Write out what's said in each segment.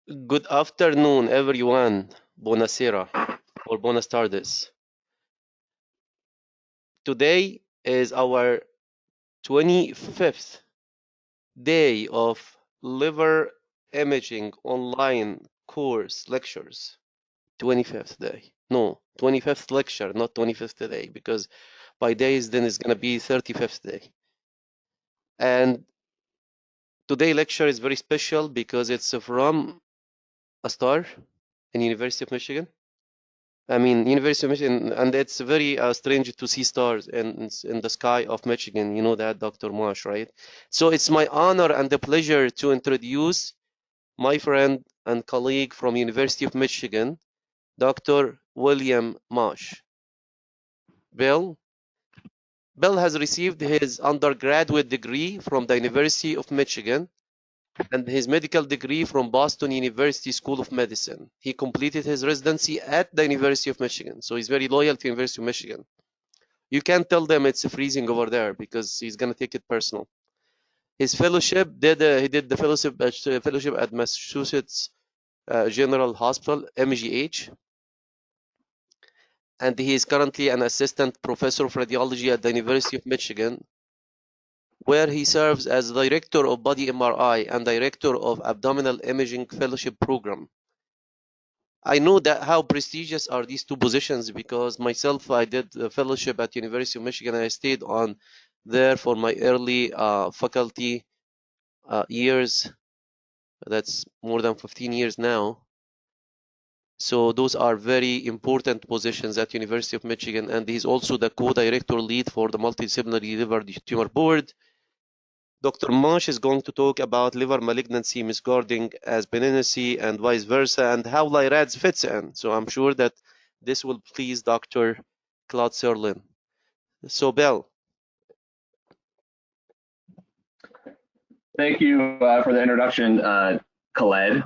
Good afternoon, everyone. Buonasera or buenas tardes. Today is our 25th day of liver imaging online course lectures. 25th day. No, 25th lecture, not 25th day, because by days then it's going to be 35th day. And today lecture is very special because it's from a star in University of Michigan. I mean, University of Michigan, and it's very strange to see stars in the sky of Michigan. You know that, Dr. Masch, right? So it's my honor and the pleasure to introduce my friend and colleague from University of Michigan, Dr. William Masch. Bill has received his undergraduate degree from the University of Michigan and his medical degree from Boston University School of Medicine. He completed his residency at the University of Michigan, so he's very loyal to University of Michigan. You can't tell them it's freezing over there because he's gonna take it personal. His fellowship he did the fellowship at Massachusetts General Hospital (MGH), and he is currently an assistant professor of radiology at the University of Michigan, where he serves as director of body MRI and director of abdominal imaging fellowship program. I know that how prestigious are these two positions because myself, I did a fellowship at University of Michigan and I stayed on there for my early faculty years. That's more than 15 years now. So those are very important positions at University of Michigan, and he's also the co-director lead for the Multidisciplinary Liver Tumor Board. Dr. Masch is going to talk about liver malignancy masquerading as benignancy and vice versa, and how LI-RADS fits in. So I'm sure that this will please Dr. Claude Serlin. So Bill. Thank you for the introduction, Khaled.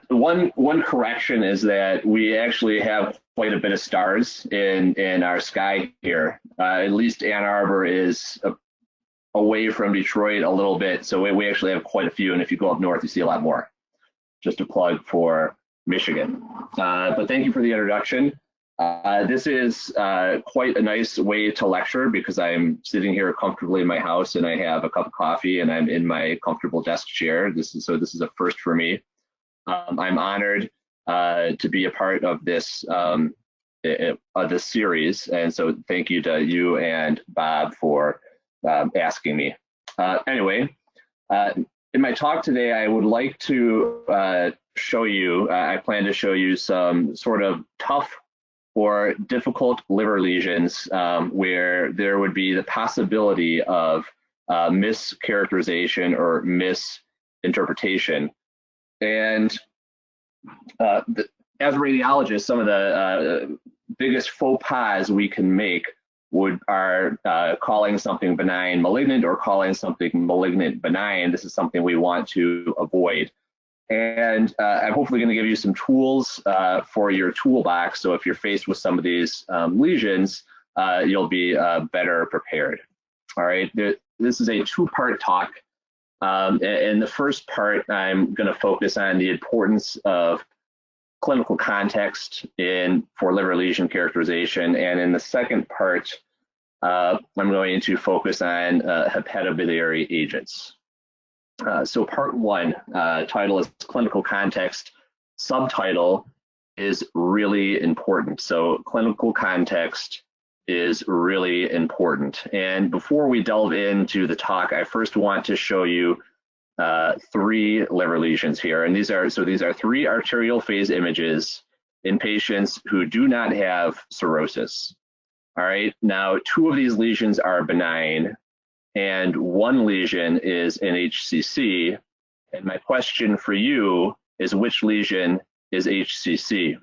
One correction is that we actually have quite a bit of stars in our sky here. At least Ann Arbor is away from Detroit a little bit, so we actually have quite a few. And if you go up north, you see a lot more. Just a plug for Michigan. But thank you for the introduction. This is quite a nice way to lecture because I'm sitting here comfortably in my house and I have a cup of coffee and I'm in my comfortable desk chair. This is a first for me. I'm honored to be a part of this series, and so thank you to you and Bob for asking me. Anyway, in my talk today, I would like to show you, I plan to show you some sort of tough or difficult liver lesions where there would be the possibility of mischaracterization or misinterpretation. And as a radiologist, some of the biggest faux pas we can make are calling something benign malignant or calling something malignant benign. This is something we want to avoid. And I'm hopefully going to give you some tools for your toolbox. So if you're faced with some of these lesions, you'll be better prepared. All right, this is a two-part talk. In the first part, I'm going to focus on the importance of clinical context for liver lesion characterization. And in the second part, I'm going to focus on hepatobiliary agents. So part one, title is clinical context. Subtitle is really important. So clinical context is really important. And before we delve into the talk, I first want to show you 3 liver lesions here. And these are 3 arterial phase images in patients who do not have cirrhosis. All right, now 2 of these lesions are benign and 1 lesion is an HCC. And my question for you is, which lesion is HCC?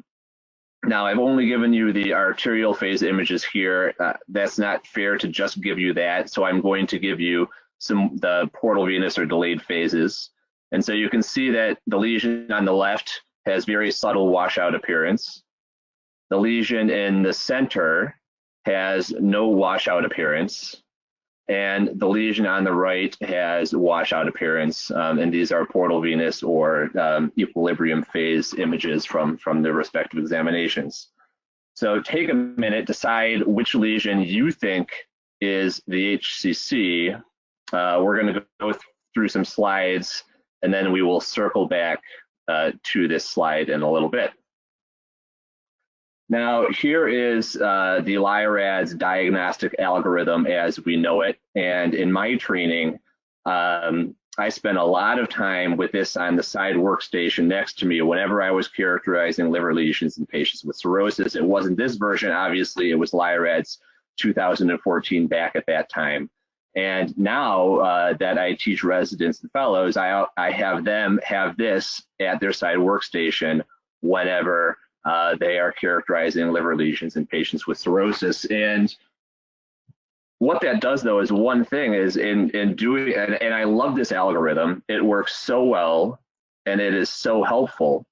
Now, I've only given you the arterial phase images here. That's not fair to just give you that. So I'm going to give you the portal venous or delayed phases. And so you can see that the lesion on the left has very subtle washout appearance. The lesion in the center has no washout appearance. and the lesion on the right has washout appearance, and these are portal venous or equilibrium phase images from the respective examinations. So take a minute, decide which lesion you think is the HCC. We're going to go through some slides, and then we will circle back to this slide in a little bit. Now, here is the LI-RADS diagnostic algorithm as we know it. And in my training, I spent a lot of time with this on the side workstation next to me whenever I was characterizing liver lesions in patients with cirrhosis. It wasn't this version, obviously, it was LI-RADS 2014 back at that time. And now that I teach residents and fellows, I have them have this at their side workstation whenever they are characterizing liver lesions in patients with cirrhosis. And what that does, though, is one thing is in doing, and I love this algorithm. It works so well, and it is so helpful.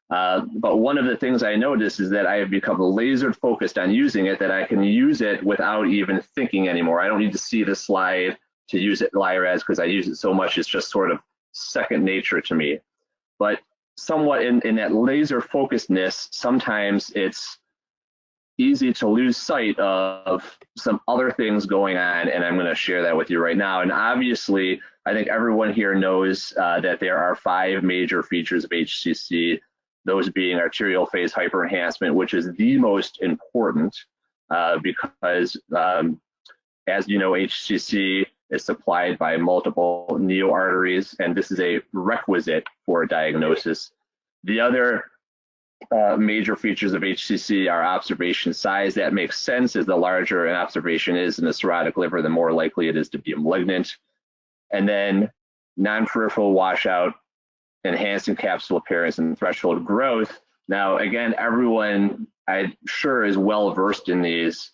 But one of the things I noticed is that I have become laser focused on using it, that I can use it without even thinking anymore. I don't need to see the slide to use it in LI-RADS because I use it so much. It's just sort of second nature to me. But somewhat in that laser focusedness, sometimes it's easy to lose sight of some other things going on, and I'm going to share that with you right now. And obviously, I think everyone here knows that there are 5 major features of HCC, those being arterial phase hyperenhancement, which is the most important because, as you know, HCC is supplied by multiple neoarteries, and this is a requisite for diagnosis. The other major features of HCC are observation size. That makes sense, as the larger an observation is in a cirrhotic liver, the more likely it is to be malignant. And then non-peripheral washout, enhancing capsule appearance, and threshold growth. Now, again, everyone I'm sure is well versed in these.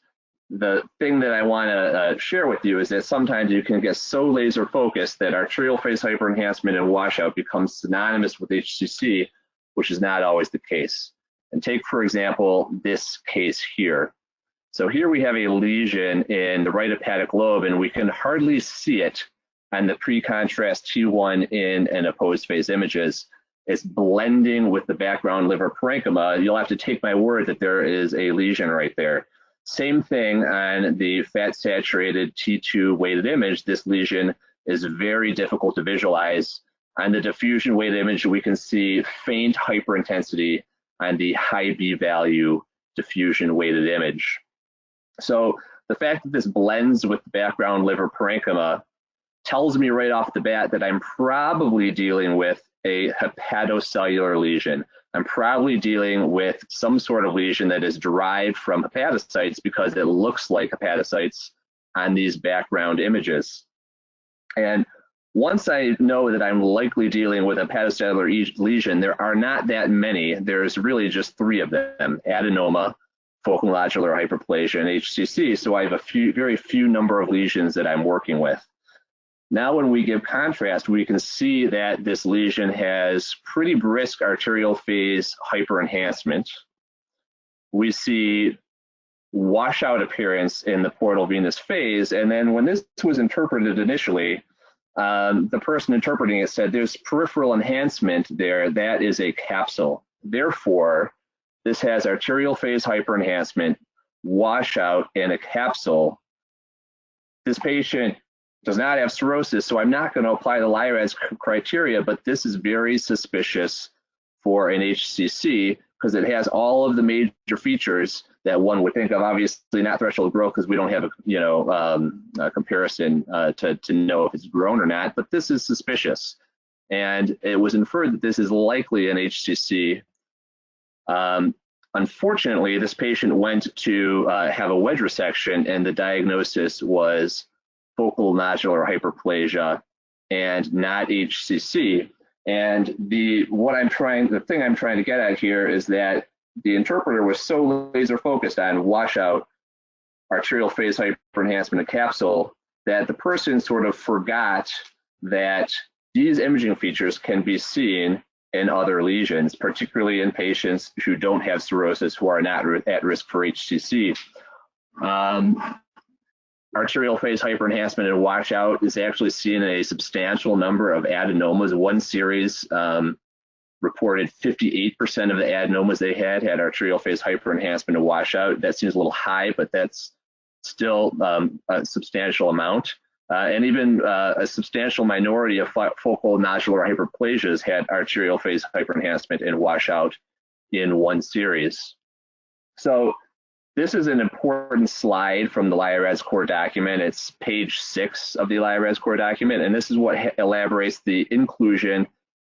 The thing that I want to share with you is that sometimes you can get so laser focused that arterial phase hyperenhancement and washout becomes synonymous with HCC, which is not always the case. And take, for example, this case here. So here we have a lesion in the right hepatic lobe, and we can hardly see it on the pre-contrast T1 in and opposed phase images. It's blending with the background liver parenchyma. You'll have to take my word that there is a lesion right there. Same thing on the fat-saturated T2 weighted image. This lesion is very difficult to visualize. On the diffusion weighted image, we can see faint hyperintensity on the high B value diffusion weighted image. So the fact that this blends with the background liver parenchyma tells me right off the bat that I'm probably dealing with a hepatocellular lesion. I'm probably dealing with some sort of lesion that is derived from hepatocytes because it looks like hepatocytes on these background images. And once I know that I'm likely dealing with a hepatocellular lesion, there are not that many. There's really just 3 of them: adenoma, focal nodular hyperplasia, and HCC. So I have a very few number of lesions that I'm working with. Now, when we give contrast, we can see that this lesion has pretty brisk arterial phase hyperenhancement. We see washout appearance in the portal venous phase, and then when this was interpreted initially, the person interpreting it said there's peripheral enhancement there, that is a capsule. Therefore, this has arterial phase hyperenhancement, washout, and a capsule. This patient does not have cirrhosis, so I'm not going to apply the LI-RADS criteria, but this is very suspicious for an HCC because it has all of the major features that one would think of. Obviously not threshold growth because we don't have a comparison to know if it's grown or not, but this is suspicious. And it was inferred that this is likely an HCC. Unfortunately, this patient went to have a wedge resection, and the diagnosis was focal nodular hyperplasia and not HCC. And the thing I'm trying to get at here is that the interpreter was so laser focused on washout, arterial phase hyperenhancement, and capsule that the person sort of forgot that these imaging features can be seen in other lesions, particularly in patients who don't have cirrhosis, who are not at risk for HCC. arterial phase hyperenhancement and washout is actually seen in a substantial number of adenomas. One series reported 58% of the adenomas they had arterial phase hyperenhancement and washout. That seems a little high, but that's still a substantial amount. And even a substantial minority of focal nodular hyperplasias had arterial phase hyperenhancement and washout in one series. So this is an important slide from the LI-RADS core document. It's page 6 of the LI-RADS core document, and this is what elaborates the inclusion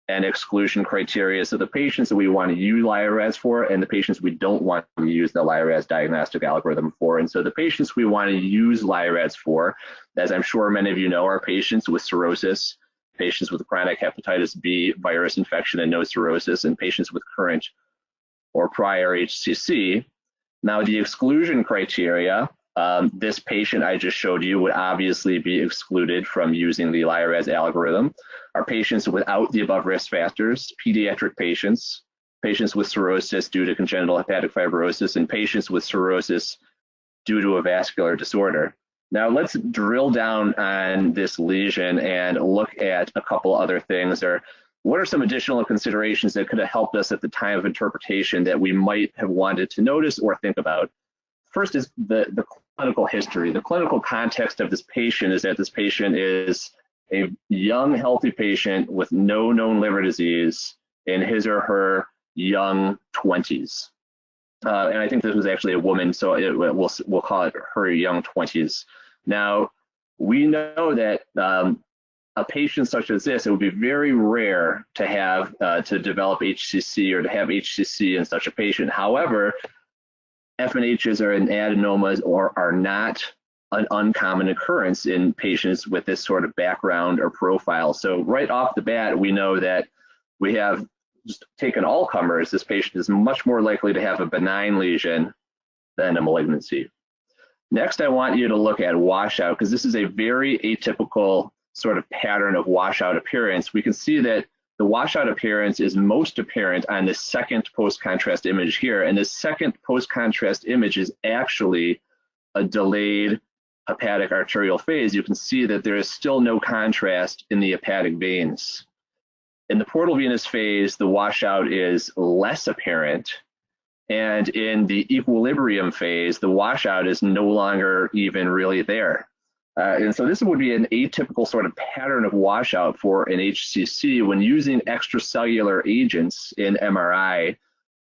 and exclusion criteria. So the patients that we want to use LI-RADS for and the patients we don't want to use the LI-RADS diagnostic algorithm for. And so the patients we want to use LI-RADS for, as I'm sure many of you know, are patients with cirrhosis, patients with chronic hepatitis B virus infection and no cirrhosis, and patients with current or prior HCC. Now, the exclusion criteria, this patient I just showed you would obviously be excluded from using the LI-RADS algorithm, are patients without the above risk factors, pediatric patients, patients with cirrhosis due to congenital hepatic fibrosis, and patients with cirrhosis due to a vascular disorder. Now, let's drill down on this lesion and look at a couple other things. What are some additional considerations that could have helped us at the time of interpretation that we might have wanted to notice or think about? First is the clinical history. The clinical context of this patient is that this patient is a young, healthy patient with no known liver disease in his or her young 20s. And I think this was actually a woman, so we'll call it her young 20s. Now, we know that a patient such as this, it would be very rare to have to develop HCC or to have HCC in such a patient. However, FNHs or adenomas are not an uncommon occurrence in patients with this sort of background or profile. So right off the bat, we know that we have just taken all comers. This patient is much more likely to have a benign lesion than a malignancy. Next, I want you to look at washout, because this is a very atypical sort of pattern of washout appearance. We can see that the washout appearance is most apparent on the second post-contrast image here, and the second post-contrast image is actually a delayed hepatic arterial phase. You can see that there is still no contrast in the hepatic veins. In the portal venous phase, the washout is less apparent, and in the equilibrium phase, the washout is no longer even really there. And so this would be an atypical sort of pattern of washout for an HCC. When using extracellular agents in MRI,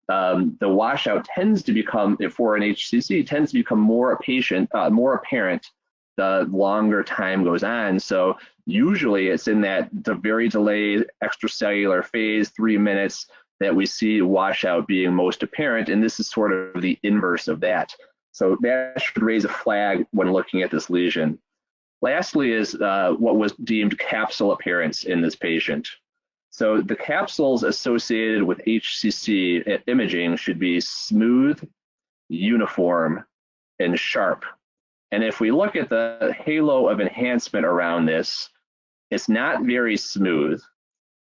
the washout tends to become, for an HCC, tends to become more apparent the longer time goes on. So usually it's in the very delayed extracellular phase, 3 minutes, that we see washout being most apparent, and this is sort of the inverse of that. So that should raise a flag when looking at this lesion. Lastly is what was deemed capsule appearance in this patient. So the capsules associated with HCC imaging should be smooth, uniform, and sharp. And if we look at the halo of enhancement around this, it's not very smooth.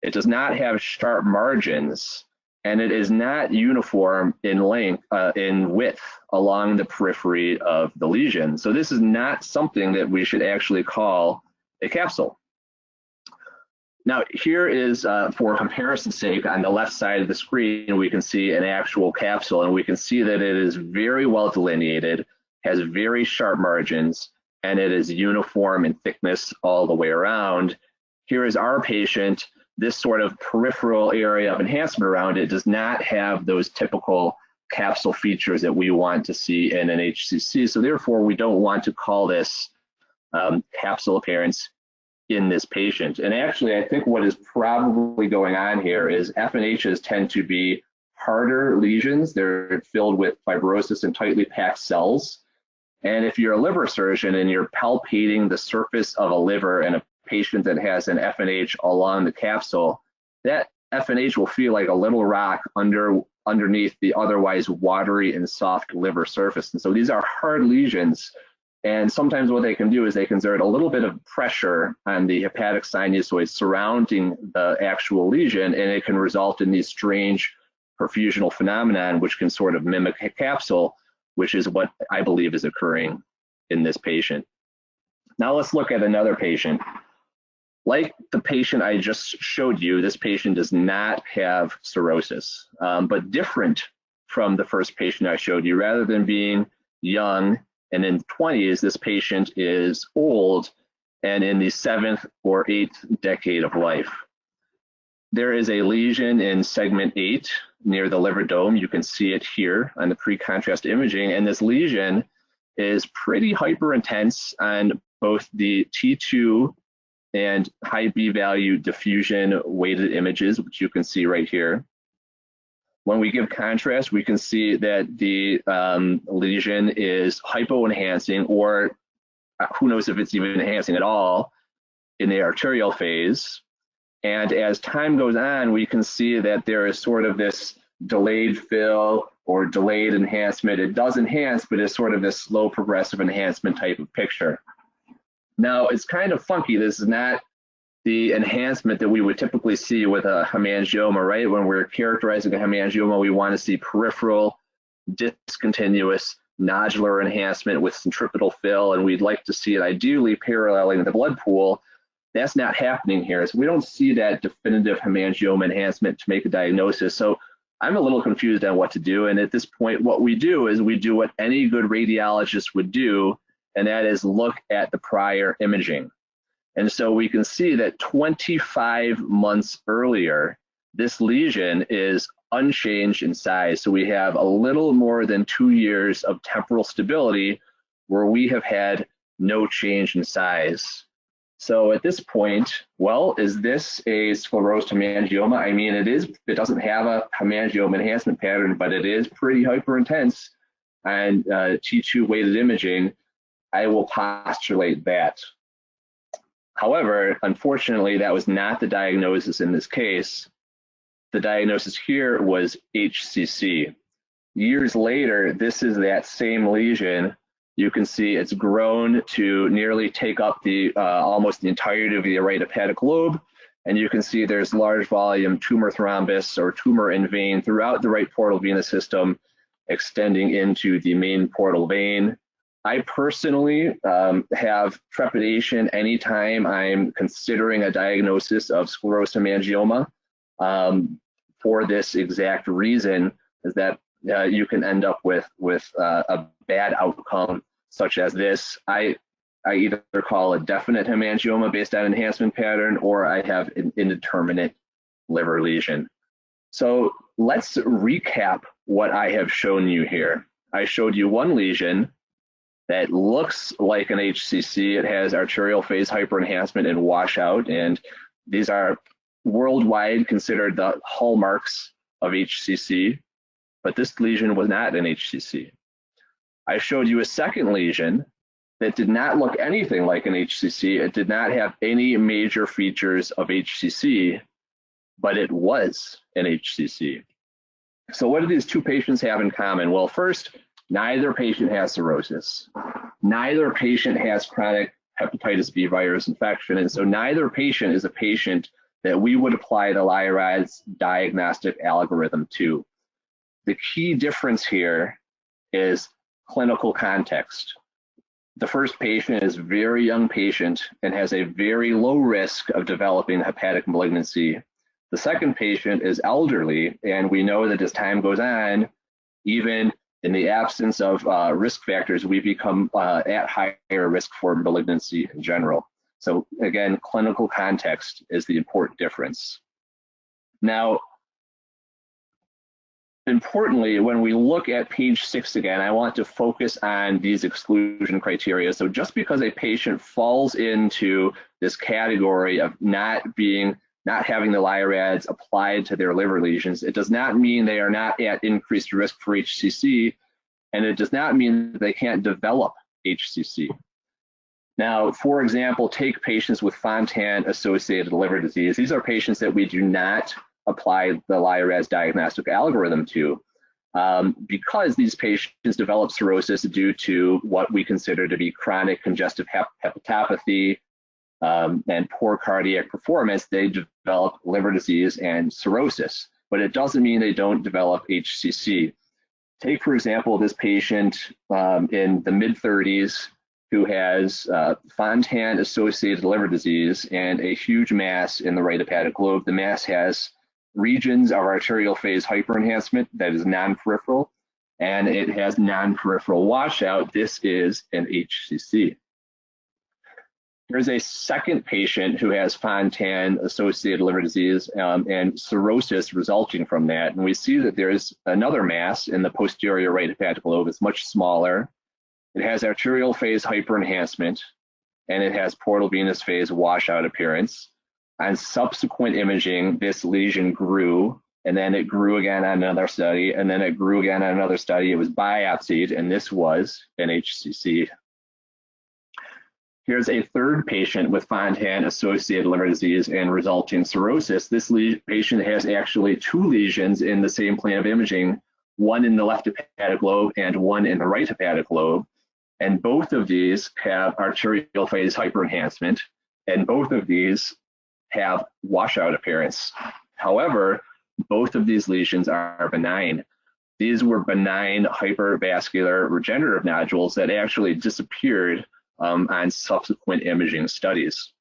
It does not have sharp margins, and it is not uniform in length, in width along the periphery of the lesion. So this is not something that we should actually call a capsule. Now here is, for comparison's sake, on the left side of the screen, we can see an actual capsule, and we can see that it is very well delineated, has very sharp margins, and it is uniform in thickness all the way around. Here is our patient. This sort of peripheral area of enhancement around it does not have those typical capsule features that we want to see in an HCC. So therefore, we don't want to call this capsule appearance in this patient. And actually, I think what is probably going on here is FNHs tend to be harder lesions. They're filled with fibrosis and tightly packed cells. And if you're a liver surgeon and you're palpating the surface of a liver in a patient that has an FNH along the capsule, that FNH will feel like a little rock underneath the otherwise watery and soft liver surface. And so these are hard lesions, and sometimes what they can do is they can exert a little bit of pressure on the hepatic sinusoid surrounding the actual lesion, and it can result in these strange perfusional phenomenon which can sort of mimic a capsule, which is what I believe is occurring in this patient. Now let's look at another patient. Like the patient I just showed you, this patient does not have cirrhosis, but different from the first patient I showed you. Rather than being young and in the 20s, this patient is old and in the 7th or 8th decade of life. There is a lesion in segment 8 near the liver dome. You can see it here on the pre-contrast imaging, and this lesion is pretty hyperintense on both the T2 and high B value diffusion weighted images, which you can see right here. When we give contrast, we can see that the lesion is hypoenhancing, or who knows if it's even enhancing at all in the arterial phase. And as time goes on, we can see that there is sort of this delayed fill or delayed enhancement. It does enhance, but it's sort of this slow progressive enhancement type of picture. Now, it's kind of funky. This is not the enhancement that we would typically see with a hemangioma, right? When we're characterizing a hemangioma, we want to see peripheral, discontinuous, nodular enhancement with centripetal fill, and we'd like to see it ideally paralleling the blood pool. That's not happening here. So we don't see that definitive hemangioma enhancement to make a diagnosis. So I'm a little confused on what to do. And at this point, what we do is we do what any good radiologist would do, and that is look at the prior imaging. And so we can see that 25 months earlier, this lesion is unchanged in size. So we have a little more than 2 years of temporal stability where we have had no change in size. So at this point, well, is this a sclerosed hemangioma? I mean, it doesn't have a hemangioma enhancement pattern, but it is pretty hyperintense. And T2 weighted imaging, I will postulate that. However, unfortunately, that was not the diagnosis in this case. The diagnosis here was HCC. Years later, this is that same lesion. You can see it's grown to nearly take up the almost the entirety of the right hepatic lobe. And you can see there's large volume tumor thrombus or tumor in vein throughout the right portal venous system, extending into the main portal vein. I personally have trepidation anytime I'm considering a diagnosis of sclerosed hemangioma for this exact reason, is that you can end up with a bad outcome such as this. I either call a definite hemangioma based on enhancement pattern, or I have an indeterminate liver lesion. So let's recap what I have shown you here. I showed you one lesion that looks like an HCC. It has arterial phase hyperenhancement and washout, and these are worldwide considered the hallmarks of HCC, but this lesion was not an HCC. I showed you a second lesion that did not look anything like an HCC. It did not have any major features of HCC, but it was an HCC. So what do these two patients have in common? Well, first, neither patient has cirrhosis. Neither patient has chronic hepatitis B virus infection, and so neither patient is a patient that we would apply the LI-RADS diagnostic algorithm to. The key difference here is clinical context. The first patient is a very young patient and has a very low risk of developing hepatic malignancy. The second patient is elderly, and we know that as time goes on, even in the absence of risk factors, we become at higher risk for malignancy in general. So again, clinical context is the important difference. Now, importantly, when we look at page 6 again, I want to focus on these exclusion criteria. So just because a patient falls into this category of not having the LI-RADS applied to their liver lesions, it does not mean they are not at increased risk for HCC, and it does not mean that they can't develop HCC. Now, for example, take patients with Fontan-associated liver disease. These are patients that we do not apply the LI-RADS diagnostic algorithm to because these patients develop cirrhosis due to what we consider to be chronic congestive hepatopathy and poor cardiac performance. They develop liver disease and cirrhosis, but it doesn't mean they don't develop HCC. Take, for example, this patient in the mid-30s who has Fontan-associated liver disease and a huge mass in the right hepatic lobe. The mass has regions of arterial phase hyperenhancement that is non-peripheral, and it has non-peripheral washout. This is an HCC. Here's a second patient who has Fontan-associated liver disease and cirrhosis resulting from that. And we see that there's another mass in the posterior right hepatic lobe. It's much smaller. It has arterial phase hyperenhancement, and it has portal venous phase washout appearance. On subsequent imaging, this lesion grew, and then it grew again on another study, and then it grew again on another study. It was biopsied, and this was an HCC. Here's a third patient with Fontan-associated liver disease and resulting cirrhosis. This patient has actually two lesions in the same plane of imaging, one in the left hepatic lobe and one in the right hepatic lobe. And both of these have arterial phase hyperenhancement, and both of these have washout appearance. However, both of these lesions are benign. These were benign hypervascular regenerative nodules that actually disappeared on subsequent imaging studies.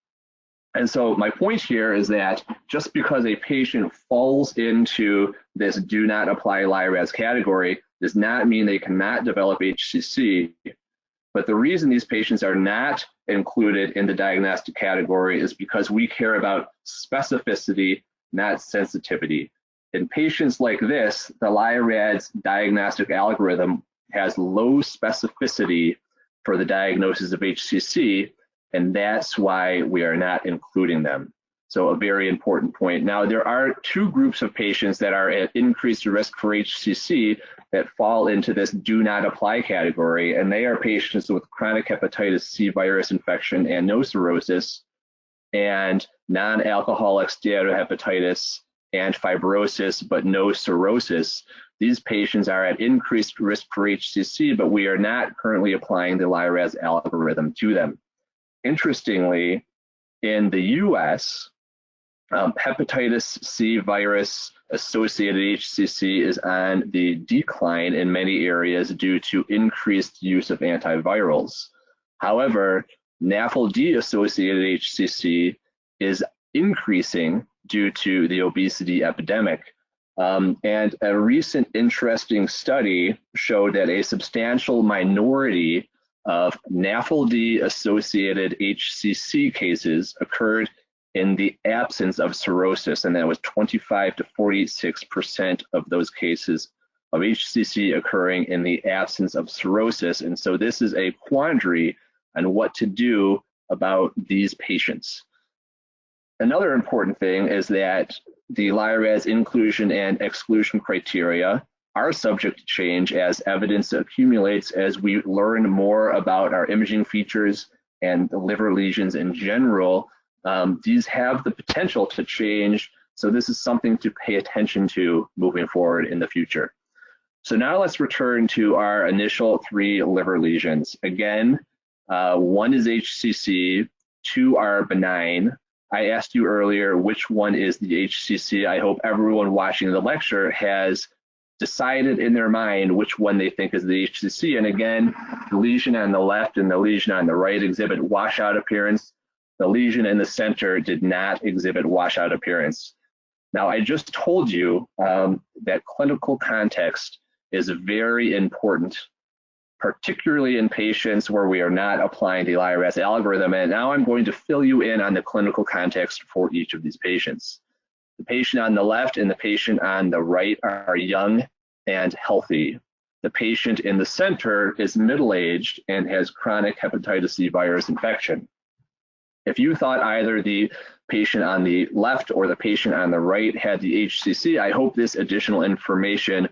And so my point here is that just because a patient falls into this do not apply LI-RADS category does not mean they cannot develop HCC. But the reason these patients are not included in the diagnostic category is because we care about specificity, not sensitivity. In patients like this, the LI-RADS diagnostic algorithm has low specificity for the diagnosis of HCC, and that's why we are not including them. So a very important point. Now, there are two groups of patients that are at increased risk for HCC that fall into this do not apply category, and they are patients with chronic hepatitis C virus infection and no cirrhosis, and non-alcoholic steatohepatitis and fibrosis but no cirrhosis. These patients are at increased risk for HCC, but we are not currently applying the LI-RADS algorithm to them. Interestingly, in the US, hepatitis C virus associated HCC is on the decline in many areas due to increased use of antivirals. However, NAFLD associated HCC is increasing due to the obesity epidemic. And a recent interesting study showed that a substantial minority of NAFLD associated HCC cases occurred in the absence of cirrhosis, and that was 25 to 46% of those cases of HCC occurring in the absence of cirrhosis. And so this is a quandary on what to do about these patients. Another important thing is that the LI-RADS inclusion and exclusion criteria are subject to change as evidence accumulates, as we learn more about our imaging features and the liver lesions in general. These have the potential to change, so this is something to pay attention to moving forward in the future. So now let's return to our initial 3 liver lesions. Again, 1 is HCC, 2 are benign. I asked you earlier which one is the HCC. I hope everyone watching the lecture has decided in their mind which one they think is the HCC. And again, the lesion on the left and the lesion on the right exhibit washout appearance. The lesion in the center did not exhibit washout appearance. Now, I just told you that clinical context is very important, particularly in patients where we are not applying the LI-RADS algorithm. And now I'm going to fill you in on the clinical context for each of these patients. The patient on the left and the patient on the right are young and healthy. The patient in the center is middle-aged and has chronic hepatitis C virus infection. If you thought either the patient on the left or the patient on the right had the HCC, I hope this additional information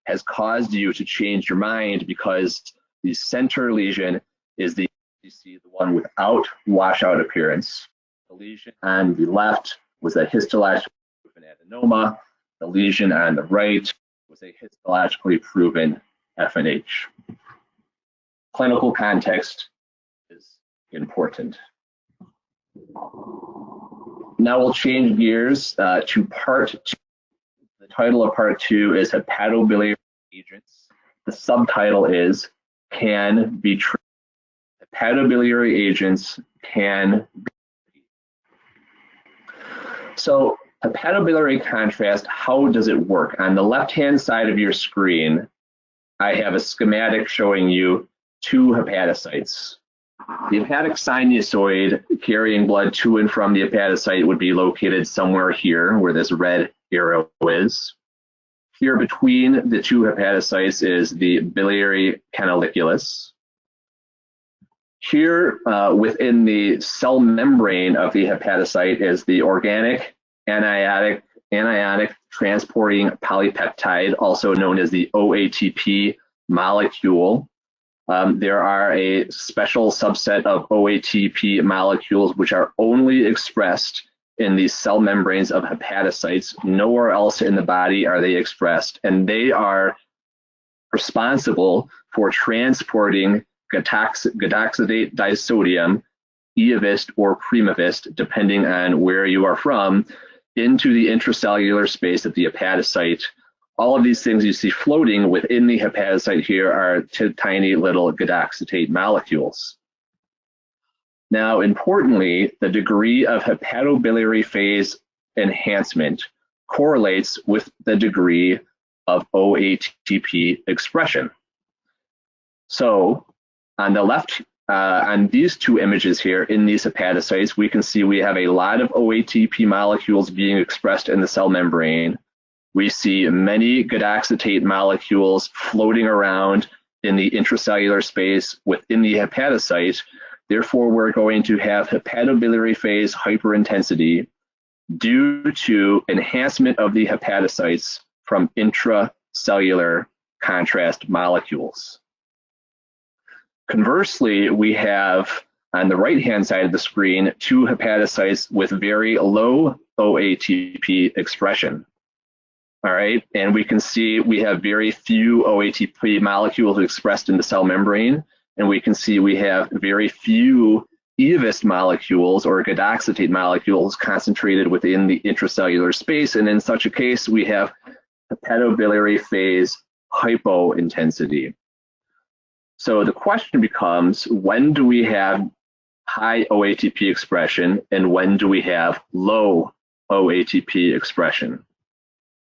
has caused you to change your mind, because the center lesion is the HCC, the one without washout appearance. The lesion on the left was a histologically proven adenoma. The lesion on the right was a histologically proven FNH. Clinical context is important. Now we'll change gears to part 2. The title of part 2 is Hepatobiliary Agents. The subtitle is Can Be Treated hepatobiliary agents can. So hepatobiliary contrast, how does it work? On the left-hand side of your screen, I have a schematic showing you two hepatocytes. The hepatic sinusoid carrying blood to and from the hepatocyte would be located somewhere here where this red arrow is. Here between the two hepatocytes is the biliary canaliculus. Here within the cell membrane of the hepatocyte is the organic anionic transporting polypeptide, also known as the OATP molecule. There are a special subset of OATP molecules which are only expressed in the cell membranes of hepatocytes. Nowhere else in the body are they expressed, and they are responsible for transporting gadoxidate disodium, eovist or primavist, depending on where you are from, into the intracellular space of the hepatocyte. All of these things you see floating within the hepatocyte here are tiny little gadoxidate molecules. Now, importantly, the degree of hepatobiliary phase enhancement correlates with the degree of OATP expression. So on the left, on these two images here in these hepatocytes, we can see we have a lot of OATP molecules being expressed in the cell membrane. We see many gadoxidate molecules floating around in the intracellular space within the hepatocyte. Therefore, we're going to have hepatobiliary phase hyperintensity due to enhancement of the hepatocytes from intracellular contrast molecules. Conversely, we have on the right-hand side of the screen two hepatocytes with very low OATP expression. All right, and we can see we have very few OATP molecules expressed in the cell membrane, and we can see we have very few eovist molecules or gadoxidate molecules concentrated within the intracellular space, and in such a case, we have hepatobiliary phase hypointensity. So the question becomes, when do we have high OATP expression and when do we have low OATP expression?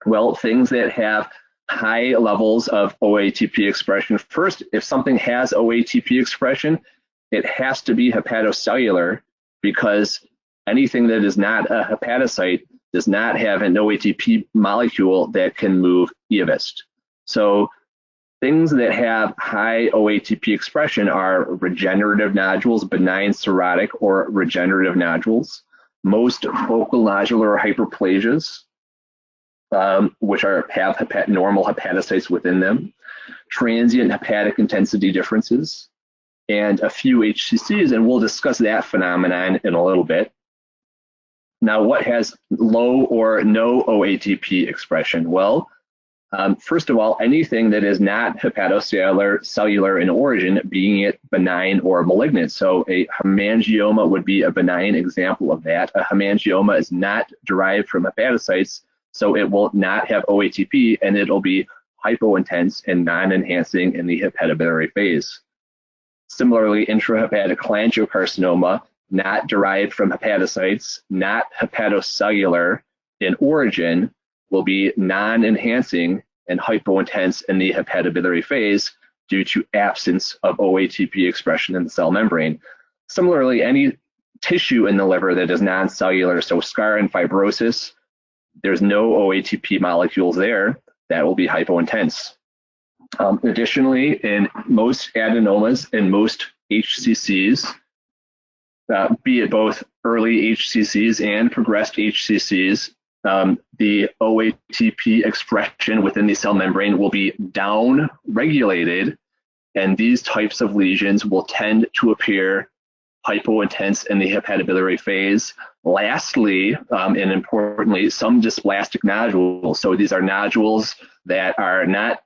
Well, things that have high levels of OATP expression, first, if something has OATP expression, it has to be hepatocellular, because anything that is not a hepatocyte does not have an OATP molecule that can move eovist. So things that have high OATP expression are regenerative nodules, benign cirrhotic or regenerative nodules, most focal nodular hyperplasias, which have normal hepatocytes within them, transient hepatic intensity differences, and a few HCCs, and we'll discuss that phenomenon in a little bit. Now, what has low or no OATP expression? Well, first of all, anything that is not hepatocellular in origin, being it benign or malignant. So a hemangioma would be a benign example of that. A hemangioma is not derived from hepatocytes, so it will not have OATP, and it'll be hypointense and non-enhancing in the hepatobiliary phase. Similarly, intrahepatic cholangiocarcinoma, not derived from hepatocytes, not hepatocellular in origin, will be non-enhancing and hypointense in the hepatobiliary phase due to absence of OATP expression in the cell membrane. Similarly, any tissue in the liver that is non-cellular, so scar and fibrosis, there's no OATP molecules there, that will be hypointense. Additionally, in most adenomas and most HCCs, be it both early HCCs and progressed HCCs, the OATP expression within the cell membrane will be down-regulated, and these types of lesions will tend to appear hypointense in the hepatobiliary phase. Lastly, and importantly, some dysplastic nodules. So these are nodules that are not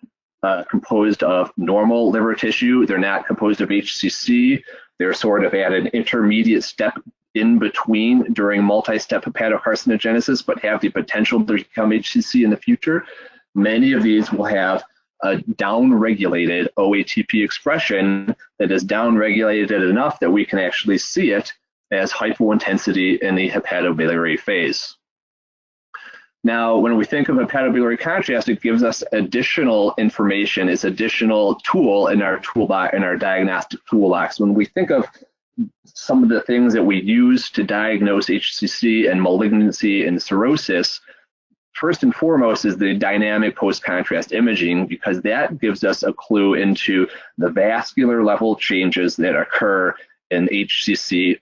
composed of normal liver tissue. They're not composed of HCC. They're sort of at an intermediate step in between during multi-step hepatocarcinogenesis, but have the potential to become HCC in the future. Many of these will have a downregulated OATP expression that is downregulated enough that we can actually see it as hypointensity in the hepatobiliary phase. Now, when we think of hepatobiliary contrast, it gives us additional information, it's additional tool in our toolbox, in our diagnostic toolbox. When we think of some of the things that we use to diagnose HCC and malignancy and cirrhosis, first and foremost is the dynamic post-contrast imaging, because that gives us a clue into the vascular level changes that occur in HCC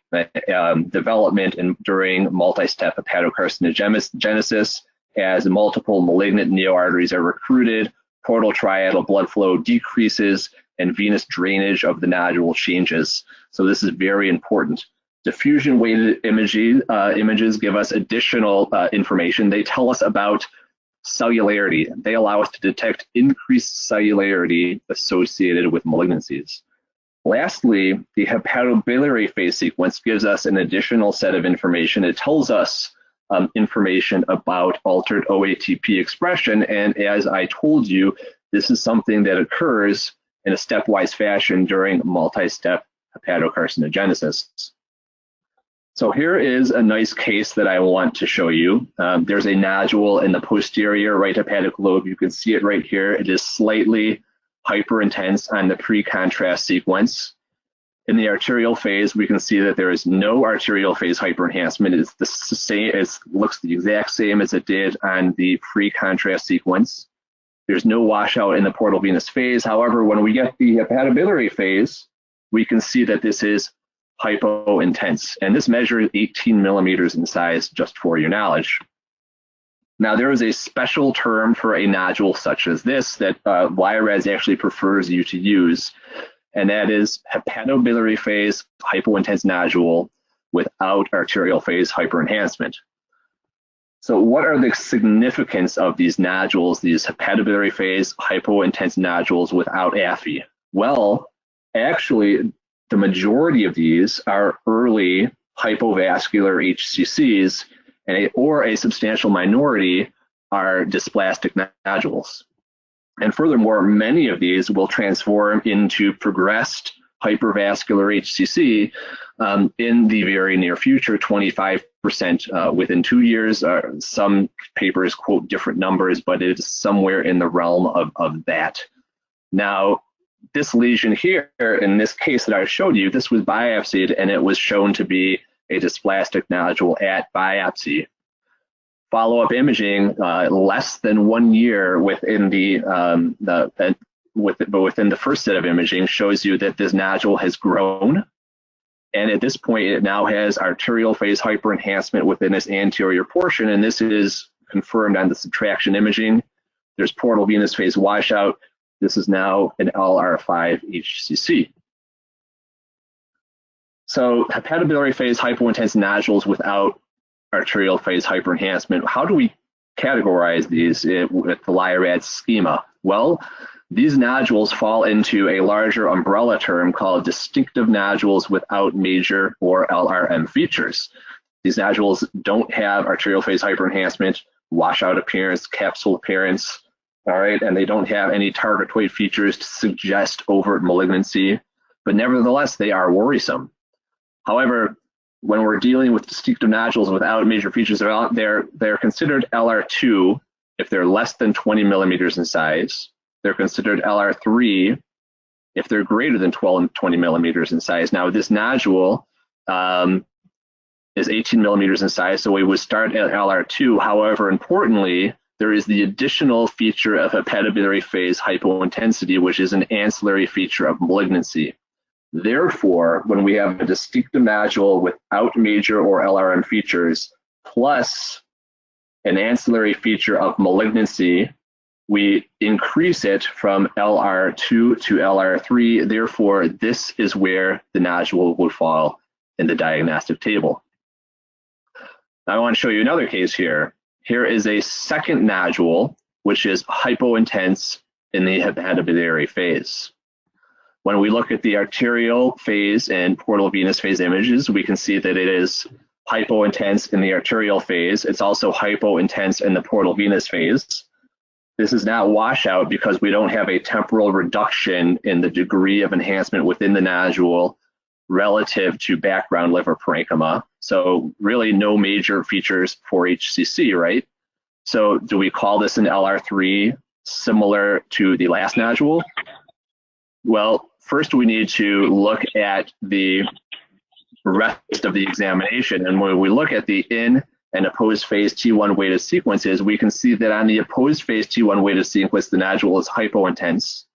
development and during multi-step hepatocarcinogenesis, as multiple malignant neoarteries are recruited, portal triadal blood flow decreases, and venous drainage of the nodule changes. So this is very important. Diffusion-weighted images give us additional information. They tell us about cellularity. They allow us to detect increased cellularity associated with malignancies. Lastly, the hepatobiliary phase sequence gives us an additional set of information. It tells us information about altered OATP expression, and as I told you, this is something that occurs in a stepwise fashion during multi-step hepatocarcinogenesis. So here is a nice case that I want to show you. There's a nodule in the posterior right hepatic lobe. You can see it right here. It is slightly hyperintense on the pre-contrast sequence. In the arterial phase, we can see that there is no arterial phase hyperenhancement. It's the same, it looks the exact same as it did on the pre-contrast sequence. There's no washout in the portal venous phase. However, when we get the hepatobiliary phase, we can see that this is hypointense, and this measure is 18 millimeters in size, just for your knowledge. Now, there is a special term for a nodule such as this that LI-RADS actually prefers you to use, and that is hepatobiliary phase hypointense nodule without arterial phase hyperenhancement. So what are the significance of these nodules, these hepatobiliary phase hypointense nodules without AFI? Well, actually, the majority of these are early hypovascular HCCs, or a substantial minority are dysplastic nodules. And furthermore, many of these will transform into progressed hypervascular HCC in the very near future, 25% within 2 years. Some papers quote different numbers, but it is somewhere in the realm of that. Now, this lesion here, in this case that I showed you, this was biopsied and it was shown to be a dysplastic nodule at biopsy. Follow-up imaging, less than 1 year within within the first set of imaging, shows you that this nodule has grown, and at this point it now has arterial phase hyperenhancement within its anterior portion, and this is confirmed on the subtraction imaging. There's portal venous phase washout. This is now an LR5 HCC. So hepatobiliary phase hypointense nodules without arterial phase hyperenhancement. How do we categorize these with the LI-RADS schema? Well, these nodules fall into a larger umbrella term called distinctive nodules without major or LRM features. These nodules don't have arterial phase hyperenhancement, washout appearance, capsule appearance, all right, and they don't have any targetoid features to suggest overt malignancy, but nevertheless, they are worrisome. However, when we're dealing with distinctive nodules without major features, they're considered LR2 if they're less than 20 millimeters in size. They're considered LR3 if they're greater than 20 millimeters in size. Now, this nodule is 18 millimeters in size, so we would start at LR2. However, importantly, there is the additional feature of hepatobiliary phase hypointensity, which is an ancillary feature of malignancy. Therefore, when we have a distinctive nodule without major or LRM features, plus an ancillary feature of malignancy, we increase it from LR2 to LR3. Therefore, this is where the nodule would fall in the diagnostic table. Now, I want to show you another case here. Here is a second nodule, which is hypointense in the hepatobiliary phase. When we look at the arterial phase and portal venous phase images, we can see that it is hypointense in the arterial phase. It's also hypointense in the portal venous phase. This is not washout because we don't have a temporal reduction in the degree of enhancement within the nodule relative to background liver parenchyma. So really no major features for HCC, right? So do we call this an LR3 similar to the last nodule? Well, first we need to look at the rest of the examination. And when we look at the in and opposed phase T1 weighted sequences, we can see that on the opposed phase T1 weighted sequence, the nodule is hypointense.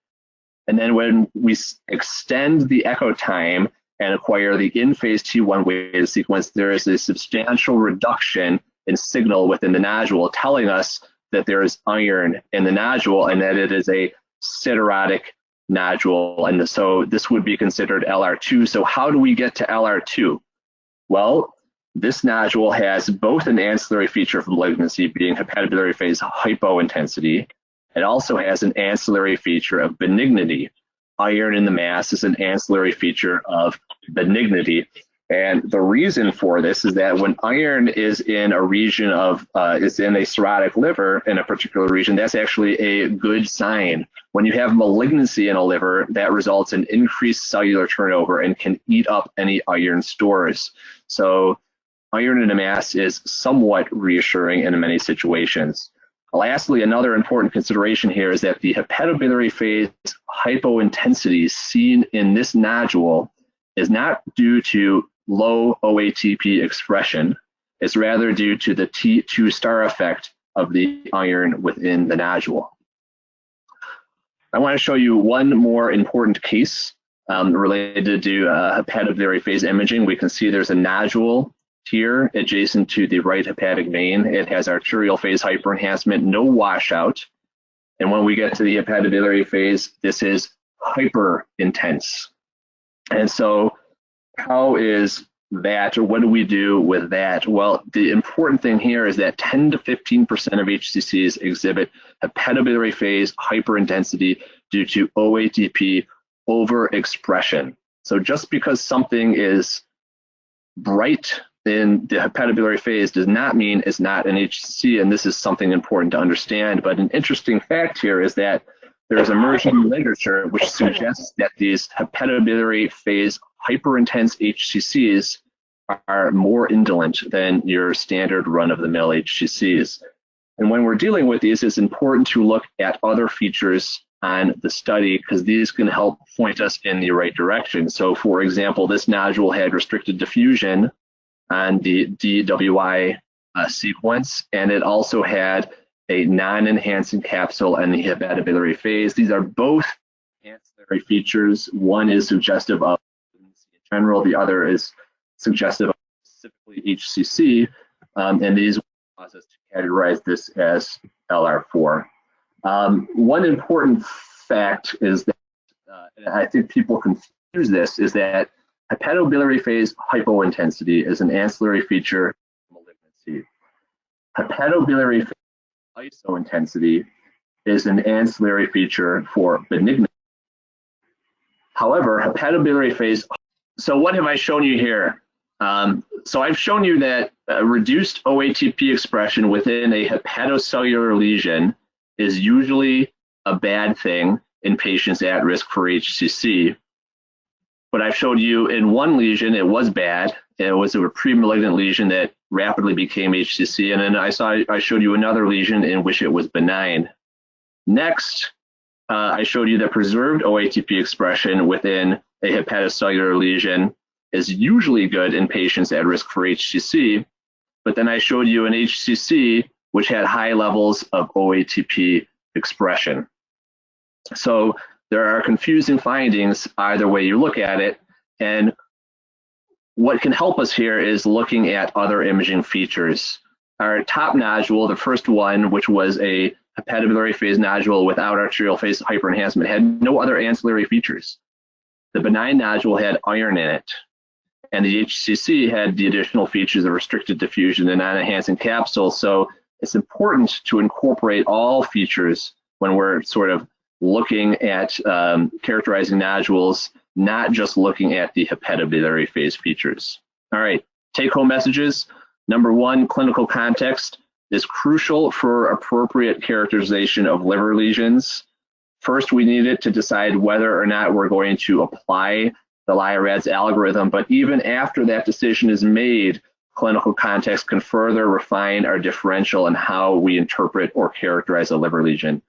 And then when we extend the echo time and acquire the in phase T1 weighted sequence, there is a substantial reduction in signal within the nodule, telling us that there is iron in the nodule and that it is a siderotic nodule. And so this would be considered LR2. So how do we get to LR2? Well, this nodule has both an ancillary feature of malignancy, being hepatobiliary phase hypointensity. It also has an ancillary feature of benignity. Iron in the mass is an ancillary feature of benignity. And the reason for this is that when iron is in a region of, is in a cirrhotic liver in a particular region, that's actually a good sign. When you have malignancy in a liver, that results in increased cellular turnover and can eat up any iron stores. So iron in a mass is somewhat reassuring in many situations. Lastly, another important consideration here is that the hepatobiliary phase hypointensity seen in this nodule is not due to low OATP expression. It's rather due to the T2 star effect of the iron within the nodule. I want to show you one more important case related to hepatobiliary phase imaging. We can see there's a nodule here adjacent to the right hepatic vein. It has arterial phase hyperenhancement, no washout. And when we get to the hepatobiliary phase, this is hyperintense. And so how is that, or what do we do with that? Well, the important thing here is that 10 to 15% of HCCs exhibit hepatobiliary phase hyperintensity due to OATP overexpression. So just because something is bright in the hepatobiliary phase does not mean it's not an HCC, and this is something important to understand. But an interesting fact here is that there's emerging literature which suggests that these hepatobiliary phase hyperintense HCCs are more indolent than your standard run-of-the-mill HCCs. And when we're dealing with these, it's important to look at other features on the study because these can help point us in the right direction. So for example, this nodule had restricted diffusion on the DWI sequence, and it also had a non-enhancing capsule and the hepatobiliary phase. These are both ancillary features. One is suggestive of in general, the other is suggestive of specifically HCC, and these cause us to categorize this as LR4. One important fact is that, and I think people confuse this, is that hepatobiliary phase hypointensity is an ancillary feature of malignancy. Hepatobiliary phase isointensity is an ancillary feature for benignancy. However, hepatobiliary phase, so what have I shown you here? So I've shown you that reduced OATP expression within a hepatocellular lesion is usually a bad thing in patients at risk for HCC. But I showed you in one lesion, it was bad. It was a pre-malignant lesion that rapidly became HCC. And then I showed you another lesion in which it was benign. Next, I showed you that preserved OATP expression within a hepatocellular lesion is usually good in patients at risk for HCC. But then I showed you an HCC which had high levels of OATP expression. So there are confusing findings either way you look at it, and what can help us here is looking at other imaging features. Our top nodule, the first one, which was a hepatobiliary phase nodule without arterial phase hyperenhancement, had no other ancillary features. The benign nodule had iron in it, and the HCC had the additional features of restricted diffusion and non-enhancing capsule. So it's important to incorporate all features when we're sort of looking at characterizing nodules, not just looking at the hepatobiliary phase features. All right, take-home messages. Number one, clinical context. is crucial for appropriate characterization of liver lesions. First, we needed to decide whether or not we're going to apply the LI-RADS algorithm, but even after that decision is made, clinical context can further refine our differential in how we interpret or characterize a liver lesion.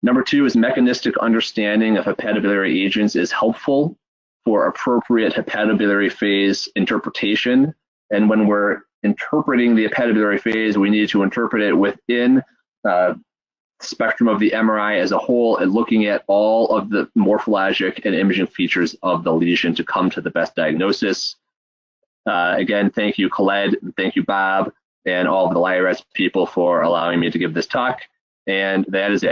Number two is mechanistic understanding of hepatobiliary agents is helpful for appropriate hepatobiliary phase interpretation. And when we're interpreting the hepatobiliary phase, we need to interpret it within spectrum of the MRI as a whole and looking at all of the morphologic and imaging features of the lesion to come to the best diagnosis. Again, thank you, Khaled, thank you, Bob, and all of the LI-RADS people for allowing me to give this talk. And that is it.